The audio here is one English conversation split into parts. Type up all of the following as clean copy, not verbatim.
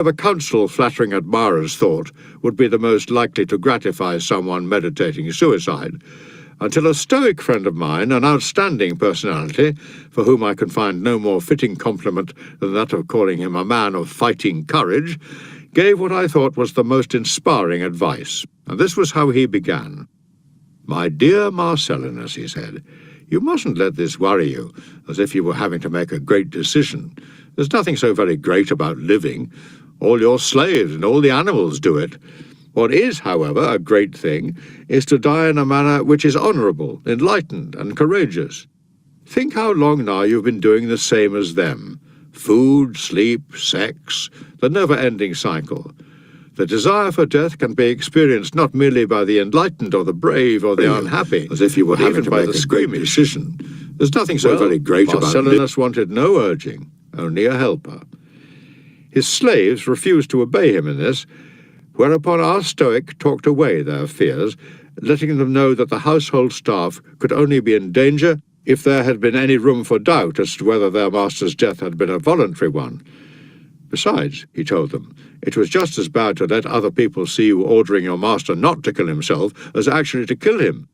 A counsel flattering admirers thought would be the most likely to gratify someone meditating suicide, until a Stoic friend of mine, an outstanding personality, for whom I can find no more fitting compliment than that of calling him a man of fighting courage, gave what I thought was the most inspiring advice. And this was how he began. "My dear Marcellinus," he said, "you mustn't let this worry you, as if you were having to make a great decision. There's nothing so very great about living. All your slaves and all the animals do it. What is, however, a great thing is to die in a manner which is honourable, enlightened, and courageous. Think how long now you've been doing the same as them. Food, sleep, sex, the never-ending cycle. The desire for death can be experienced not merely by the enlightened or the brave or the unhappy, as if you were having to make a great decision. There's nothing so very great about it." Marcellinus wanted no urging, only a helper. His slaves refused to obey him in this, whereupon our Stoic talked away their fears, letting them know that the household staff could only be in danger if there had been any room for doubt as to whether their master's death had been a voluntary one. Besides, he told them, it was just as bad to let other people see you ordering your master not to kill himself as actually to kill him.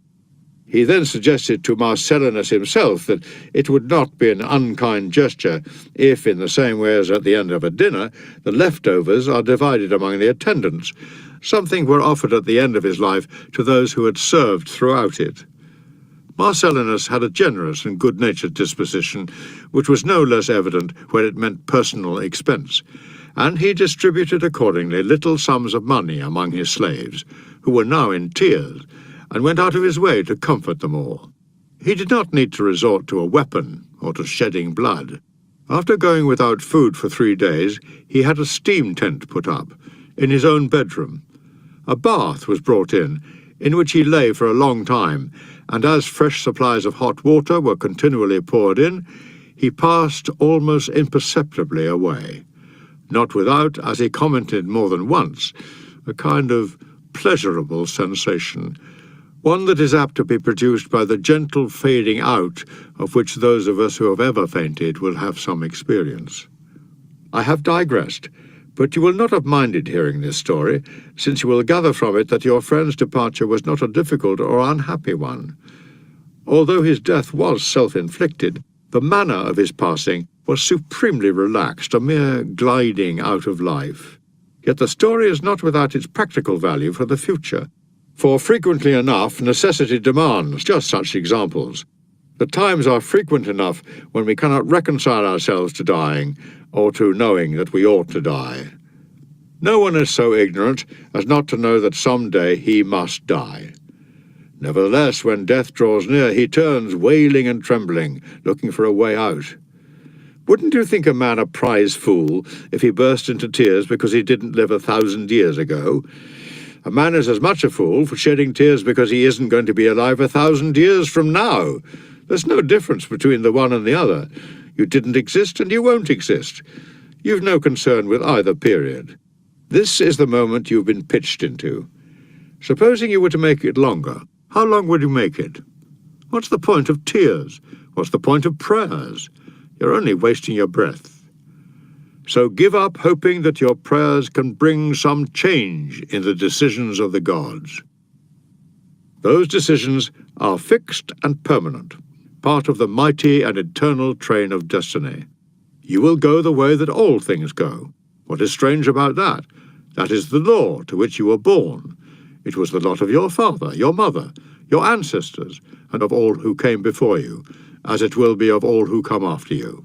He then suggested to Marcellinus himself that it would not be an unkind gesture if, in the same way as at the end of a dinner, the leftovers are divided among the attendants. Something were offered at the end of his life to those who had served throughout it. Marcellinus had a generous and good-natured disposition, which was no less evident when it meant personal expense, and he distributed accordingly little sums of money among his slaves, who were now in tears, and went out of his way to comfort them all. He did not need to resort to a weapon or to shedding blood. After going without food for 3 days, he had a steam tent put up in his own bedroom. A bath was brought in which he lay for a long time, and as fresh supplies of hot water were continually poured in, he passed almost imperceptibly away, not without, as he commented more than once, a kind of pleasurable sensation, one that is apt to be produced by the gentle fading out of which those of us who have ever fainted will have some experience. I have digressed, but you will not have minded hearing this story, since you will gather from it that your friend's departure was not a difficult or unhappy one. Although his death was self-inflicted, the manner of his passing was supremely relaxed, a mere gliding out of life. Yet the story is not without its practical value for the future, for frequently enough necessity demands just such examples. The times are frequent enough when we cannot reconcile ourselves to dying, or to knowing that we ought to die. No one is so ignorant as not to know that some day he must die. Nevertheless, when death draws near, he turns wailing and trembling, looking for a way out. Wouldn't you think a man a prize fool if he burst into tears because he didn't live 1,000 years ago? A man is as much a fool for shedding tears because he isn't going to be alive 1,000 years from now. There's no difference between the one and the other. You didn't exist and you won't exist. You've no concern with either period. This is the moment you've been pitched into. Supposing you were to make it longer, how long would you make it? What's the point of tears? What's the point of prayers? You're only wasting your breath. So give up hoping that your prayers can bring some change in the decisions of the gods. Those decisions are fixed and permanent, part of the mighty and eternal train of destiny. You will go the way that all things go. What is strange about that? That is the law to which you were born. It was the lot of your father, your mother, your ancestors, and of all who came before you, as it will be of all who come after you.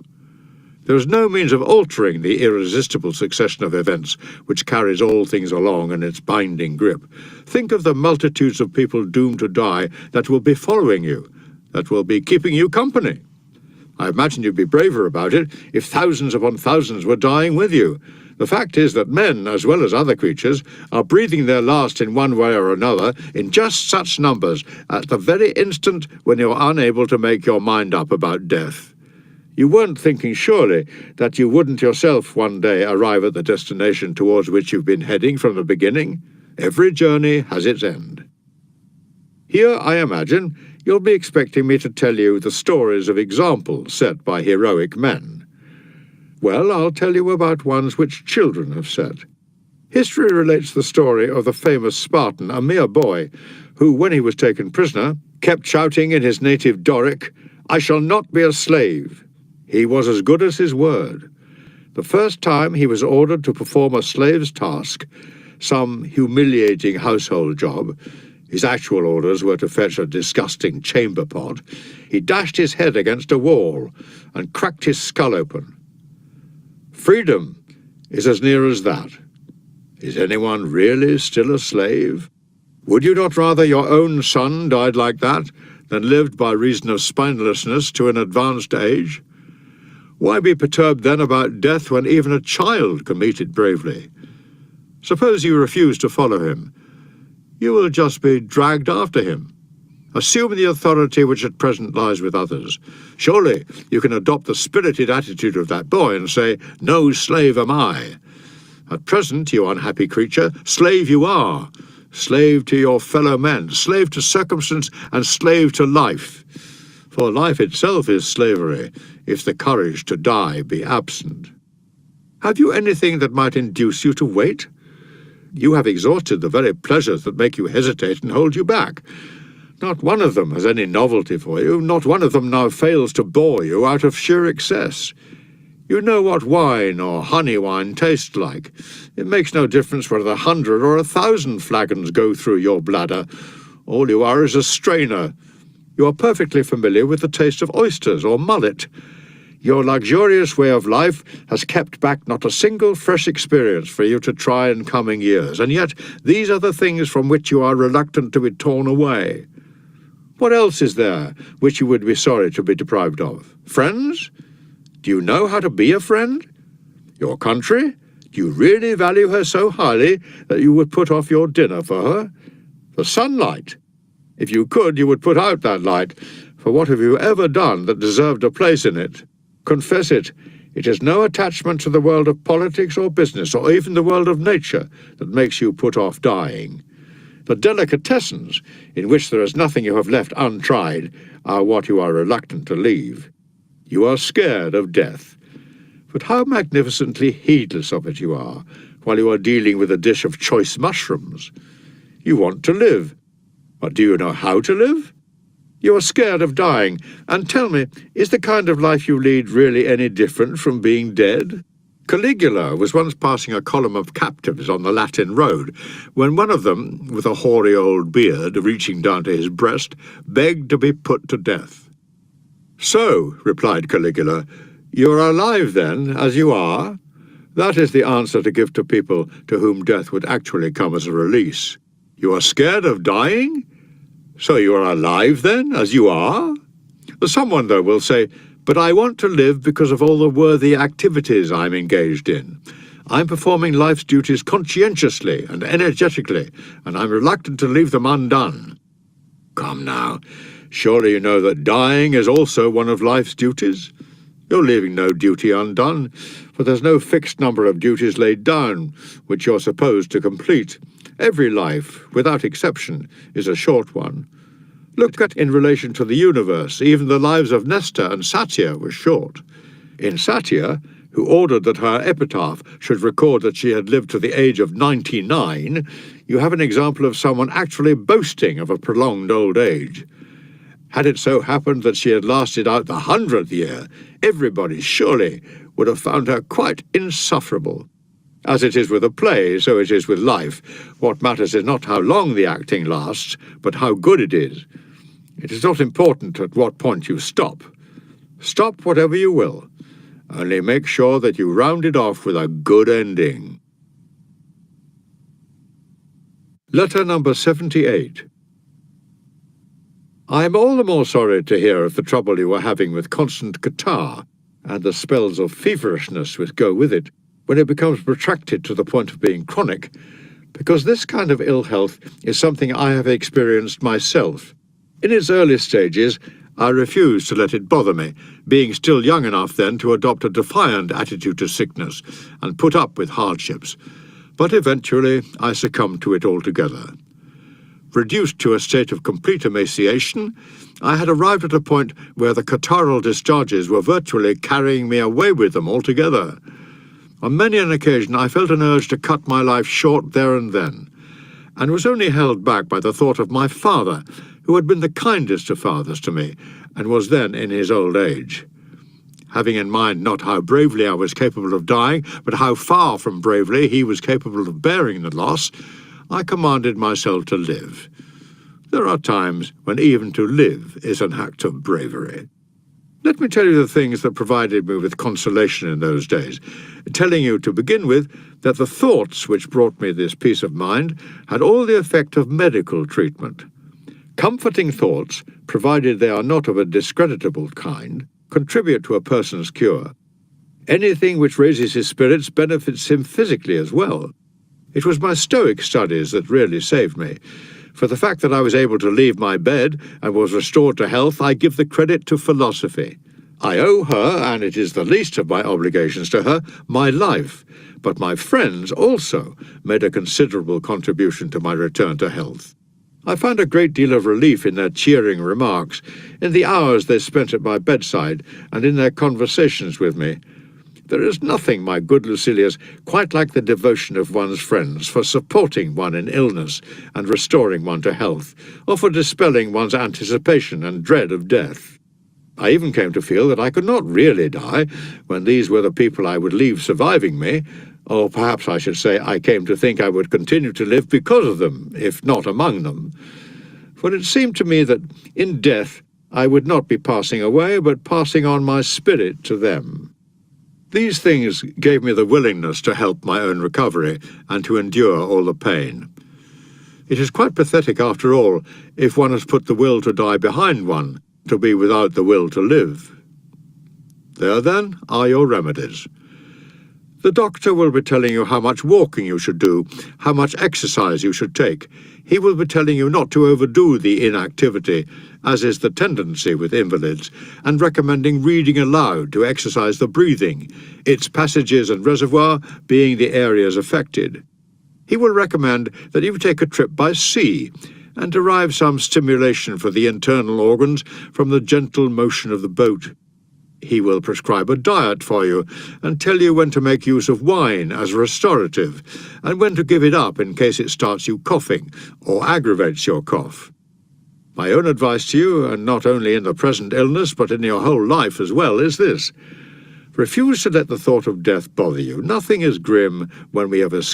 There is no means of altering the irresistible succession of events which carries all things along in its binding grip. Think of the multitudes of people doomed to die that will be following you, that will be keeping you company. I imagine you'd be braver about it if thousands upon thousands were dying with you. The fact is that men, as well as other creatures, are breathing their last in one way or another in just such numbers at the very instant when you're unable to make your mind up about death. You weren't thinking, surely, that you wouldn't yourself one day arrive at the destination towards which you've been heading from the beginning? Every journey has its end. Here, I imagine, you'll be expecting me to tell you the stories of examples set by heroic men. Well, I'll tell you about ones which children have set. History relates the story of the famous Spartan, a mere boy, who, when he was taken prisoner, kept shouting in his native Doric, "I shall not be a slave." He was as good as his word. The first time he was ordered to perform a slave's task, some humiliating household job, his actual orders were to fetch a disgusting chamber pot, he dashed his head against a wall and cracked his skull open. Freedom is as near as that. Is anyone really still a slave? Would you not rather your own son died like that than lived by reason of spinelessness to an advanced age? Why be perturbed then about death when even a child can meet it bravely? Suppose you refuse to follow him. You will just be dragged after him. Assume the authority which at present lies with others. Surely you can adopt the spirited attitude of that boy and say, "No slave am I." At present, you unhappy creature, slave you are. Slave to your fellow men, slave to circumstance, and slave to life. For life itself is slavery, if the courage to die be absent. Have you anything that might induce you to wait? You have exhausted the very pleasures that make you hesitate and hold you back. Not one of them has any novelty for you, not one of them now fails to bore you out of sheer excess. You know what wine or honey wine tastes like. It makes no difference whether 100 or 1,000 flagons go through your bladder. All you are is a strainer. You are perfectly familiar with the taste of oysters or mullet. Your luxurious way of life has kept back not a single fresh experience for you to try in coming years, and yet these are the things from which you are reluctant to be torn away. What else is there which you would be sorry to be deprived of? Friends? Do you know how to be a friend? Your country? Do you really value her so highly that you would put off your dinner for her? The sunlight? If you could, you would put out that light, for what have you ever done that deserved a place in it? Confess it. It is no attachment to the world of politics or business, or even the world of nature, that makes you put off dying. The delicatessens, in which there is nothing you have left untried, are what you are reluctant to leave. You are scared of death. But how magnificently heedless of it you are, while you are dealing with a dish of choice mushrooms. You want to live. But do you know how to live? You are scared of dying. And tell me, is the kind of life you lead really any different from being dead? Caligula was once passing a column of captives on the Latin road, when one of them, with a hoary old beard reaching down to his breast, begged to be put to death. "So," replied Caligula, "you are alive then, as you are?" That is the answer to give to people to whom death would actually come as a release. You are scared of dying? So you are alive then, as you are? Someone, though, will say, "But I want to live because of all the worthy activities I'm engaged in. I'm performing life's duties conscientiously and energetically, and I'm reluctant to leave them undone." Come now. Surely you know that dying is also one of life's duties? You're leaving no duty undone, for there's no fixed number of duties laid down, which you're supposed to complete. Every life, without exception, is a short one. Look at in relation to the universe, even the lives of Nestor and Satia were short. In Satia, who ordered that her epitaph should record that she had lived to the age of 99, you have an example of someone actually boasting of a prolonged old age. Had it so happened that she had lasted out the 100th year, everybody surely would have found her quite insufferable. As it is with a play, so it is with life. What matters is not how long the acting lasts, but how good it is. It is not important at what point you stop. Stop whatever you will. Only make sure that you round it off with a good ending. Letter number 78. I am all the more sorry to hear of the trouble you are having with constant catarrh, and the spells of feverishness which go with it, when it becomes protracted to the point of being chronic, because this kind of ill health is something I have experienced myself. In its early stages, I refused to let it bother me, being still young enough then to adopt a defiant attitude to sickness and put up with hardships. But eventually I succumbed to it altogether. Reduced to a state of complete emaciation, I had arrived at a point where the catarrhal discharges were virtually carrying me away with them altogether. On many an occasion I felt an urge to cut my life short there and then, and was only held back by the thought of my father, who had been the kindest of fathers to me, and was then in his old age. Having in mind not how bravely I was capable of dying, but how far from bravely he was capable of bearing the loss, I commanded myself to live. There are times when even to live is an act of bravery. Let me tell you the things that provided me with consolation in those days, telling you to begin with that the thoughts which brought me this peace of mind had all the effect of medical treatment. Comforting thoughts, provided they are not of a discreditable kind, contribute to a person's cure. Anything which raises his spirits benefits him physically as well. It was my Stoic studies that really saved me. For the fact that I was able to leave my bed and was restored to health, I give the credit to philosophy. I owe her, and it is the least of my obligations to her, my life. But my friends also made a considerable contribution to my return to health. I found a great deal of relief in their cheering remarks, in the hours they spent at my bedside, and in their conversations with me. There is nothing, my good Lucilius, quite like the devotion of one's friends for supporting one in illness and restoring one to health, or for dispelling one's anticipation and dread of death. I even came to feel that I could not really die when these were the people I would leave surviving me, or perhaps I should say I came to think I would continue to live because of them, if not among them. For it seemed to me that in death I would not be passing away, but passing on my spirit to them. These things gave me the willingness to help my own recovery and to endure all the pain. It is quite pathetic, after all, if one has put the will to die behind one, to be without the will to live. There, then, are your remedies. The doctor will be telling you how much walking you should do, how much exercise you should take. He will be telling you not to overdo the inactivity, as is the tendency with invalids, and recommending reading aloud to exercise the breathing, its passages and reservoir being the areas affected. He will recommend that you take a trip by sea, and derive some stimulation for the internal organs from the gentle motion of the boat. He will prescribe a diet for you and tell you when to make use of wine as restorative and when to give it up in case it starts you coughing or aggravates your cough. My own advice to you, and not only in the present illness but in your whole life as well, is this. Refuse to let the thought of death bother you. Nothing is grim when we have escaped